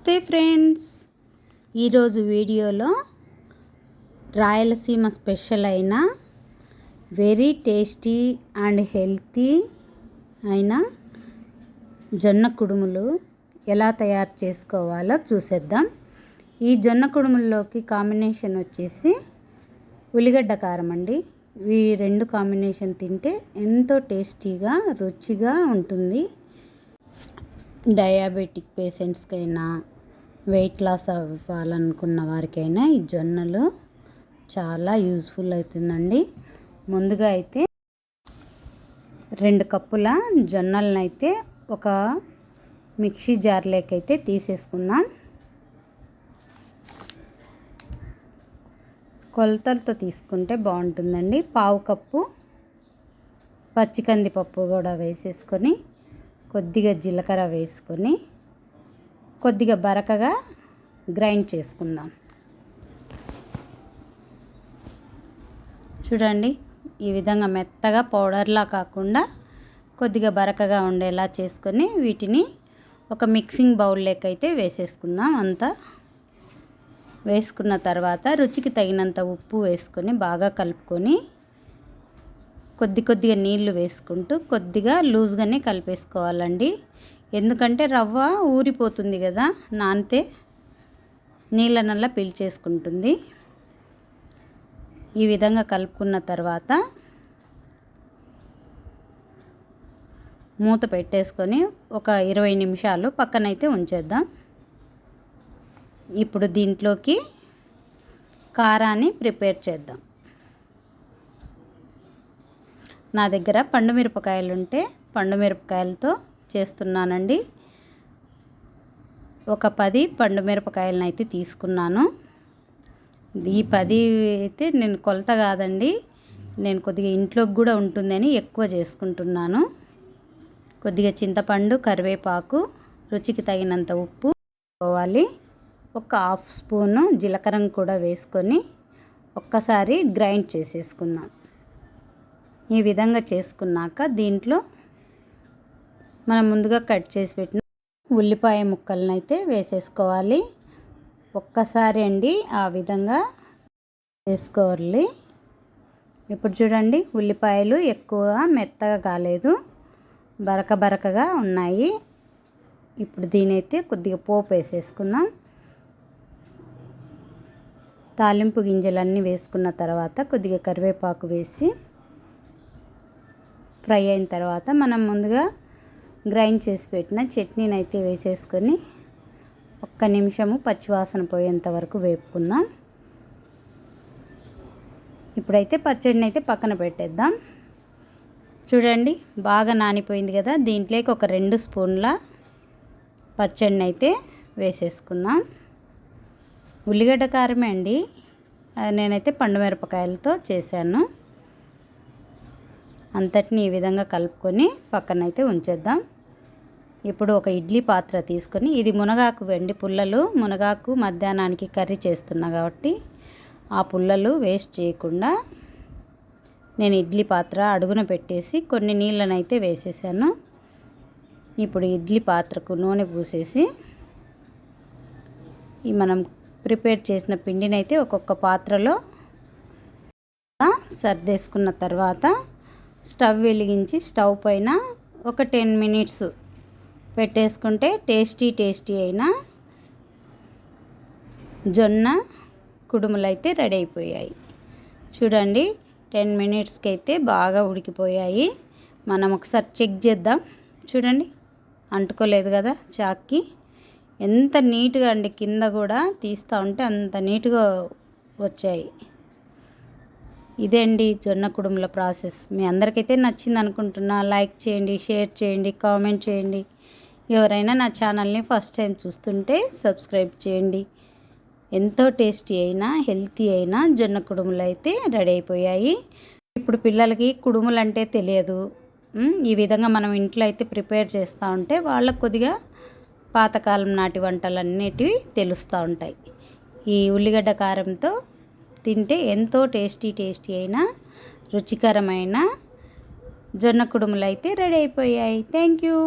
నమస్తే ఫ్రెండ్స్, ఈరోజు వీడియోలో రాయలసీమ స్పెషల్ అయిన వెరీ టేస్టీ అండ్ హెల్తీ అయిన జొన్న కుడుములు ఎలా తయారు చేసుకోవాలో చూసేద్దాం. ఈ జొన్న కుడుముల్లోకి కాంబినేషన్ వచ్చేసి ఉల్లిగడ్డ కారం అండి. ఈ రెండు కాంబినేషన్ తింటే ఎంతో టేస్టీగా రుచిగా ఉంటుంది. డయాబెటిక్ పేషెంట్స్కైనా వెయిట్ లాస్ అవ్వాలనుకున్న వారికైనా ఈ జొన్నలు చాలా యూజ్ఫుల్ అవుతుందండి. ముందుగా అయితే 2 కప్పుల జొన్నలను అయితే ఒక మిక్సీ జార్లోకి అయితే తీసేసుకుందాం. కొలతలతో తీసుకుంటే బాగుంటుందండి. 1/2 కప్పు పచ్చికందిపప్పు కూడా వేసేసుకొని, కొద్దిగా జీలకర్ర వేసుకొని కొద్దిగా బరకగా గ్రైండ్ చేసుకుందాం. చూడండి, ఈ విధంగా మెత్తగా పౌడర్లా కాకుండా కొద్దిగా బరకగా ఉండేలా చేసుకొని వీటిని ఒక మిక్సింగ్ బౌల్లోకి అయితే వేసేసుకుందాం. అంతా వేసుకున్న తర్వాత రుచికి తగినంత ఉప్పు వేసుకొని బాగా కలుపుకొని కొద్దిగా నీళ్లు వేసుకుంటూ కొద్దిగా లూజ్గానే కలిపేసుకోవాలండి. ఎందుకంటే రవ్వ ఊరిపోతుంది కదా, నానితే నీళ్ళనల్లా పీల్చేసుకుంటుంది. ఈ విధంగా కలుపుకున్న తర్వాత మూత పెట్టేసుకొని ఒక 20 నిమిషాలు పక్కనైతే ఉంచేద్దాం. ఇప్పుడు దీంట్లోకి కారాన్ని ప్రిపేర్ చేద్దాం. నా దగ్గర పండు మిరపకాయలు ఉంటే పండు మిరపకాయలతో చేస్తున్నానండి. ఒక 10 పండు మిరపకాయలను అయితే తీసుకున్నాను. ఈ 10 అయితే నేను కొలత కాదండి, నేను కొద్దిగా ఇంట్లోకి కూడా ఉంటుందని ఎక్కువ చేసుకుంటున్నాను. కొద్దిగా చింతపండు, కరివేపాకు, రుచికి తగినంత ఉప్పు వేసుకోవాలి. ఒక 1/2 స్పూను జీలకర్ర కూడా వేసుకొని ఒక్కసారి గ్రైండ్ చేసేసుకుందాం. ఈ విధంగా చేసుకున్నాక దీంట్లో మనం ముందుగా కట్ చేసి పెట్టిన ఉల్లిపాయ ముక్కలను అయితే వేసేసుకోవాలి. ఒక్కసారి అండి ఆ విధంగా వేసుకోవాలి. ఇప్పుడు చూడండి, ఉల్లిపాయలు ఎక్కువగా మెత్తగా కాలేదు, బరకగా ఉన్నాయి. ఇప్పుడు దీనైతే కొద్దిగా పోపు వేసేసుకుందాం. తాలింపు గింజలన్నీ వేసుకున్న తర్వాత కొద్దిగా కరివేపాకు వేసి ఫ్రై అయిన తర్వాత మనం ముందుగా గ్రైండ్ చేసి పెట్టిన చట్నీని అయితే వేసేసుకొని 1 నిమిషము పచ్చివాసన పోయేంత వరకు వేపుకుందాం. ఇప్పుడైతే పచ్చడిని అయితే పక్కన పెట్టేద్దాం. చూడండి, బాగా నానిపోయింది కదా, దీంట్లోకి ఒక 2 స్పూన్ల పచ్చడిని అయితే వేసేసుకుందాం. ఉల్లిగడ్డ కారమే అండి, నేనైతే పండు మిరపకాయలతో చేశాను. అంతటిని ఈ విధంగా కలుపుకొని పక్కనైతే ఉంచేద్దాం. ఇప్పుడు ఒక ఇడ్లీ పాత్ర తీసుకొని, ఇది మునగాకు వెండి పుల్లలు, మునగాకు మధ్యాహ్నానికి కర్రీ చేస్తున్నా కాబట్టి ఆ పుల్లలు వేస్ట్ చేయకుండా నేను ఇడ్లీ పాత్ర అడుగున పెట్టేసి కొన్ని నీళ్ళను అయితే వేసేసాను. ఇప్పుడు ఇడ్లీ పాత్రకు నూనె పూసేసి ఈ మనం ప్రిపేర్ చేసిన పిండిని అయితే ఒక్కొక్క పాత్రలో సర్దేసుకున్న తర్వాత స్టవ్ వెలిగించి స్టవ్ పైన ఒక 10 మినిట్స్ పెట్టేసుకుంటే టేస్టీ అయిన జొన్న కుడుములు అయితే రెడీ అయిపోయాయి. చూడండి, 10 మినిట్స్కి అయితే బాగా ఉడికిపోయాయి. మనం ఒకసారి చెక్ చేద్దాం. చూడండి, అంటుకోలేదు కదా చాక్కి. ఎంత నీట్గా అండి, కింద కూడా తీస్తూ ఉంటే అంత నీట్గా వచ్చాయి. ఇదే అండి జొన్న కుడుముల ప్రాసెస్. మీ అందరికైతే నచ్చింది అనుకుంటున్నా. లైక్ చేయండి, షేర్ చేయండి, కామెంట్ చేయండి. ఎవరైనా నా ఛానల్ని ఫస్ట్ టైం చూస్తుంటే సబ్స్క్రైబ్ చేయండి. ఎంతో టేస్టీ అయినా హెల్తీ అయినా జొన్న కుడుములు అయితే రెడీ అయిపోయాయి. ఇప్పుడు పిల్లలకి కుడుములు అంటే తెలియదు. ఈ విధంగా మనం ఇంట్లో అయితే ప్రిపేర్ చేస్తూ ఉంటే వాళ్ళకు కొద్దిగా పాతకాలం నాటి వంటలన్నిటివి తెలుస్తూ ఉంటాయి. ఈ ఉల్లిగడ్డ కారంతో తింటే ఎంతో టేస్టీ అయిన రుచికరమైన జొన్న కుడుములు అయితే రెడీ అయిపోయాయి. Thank you.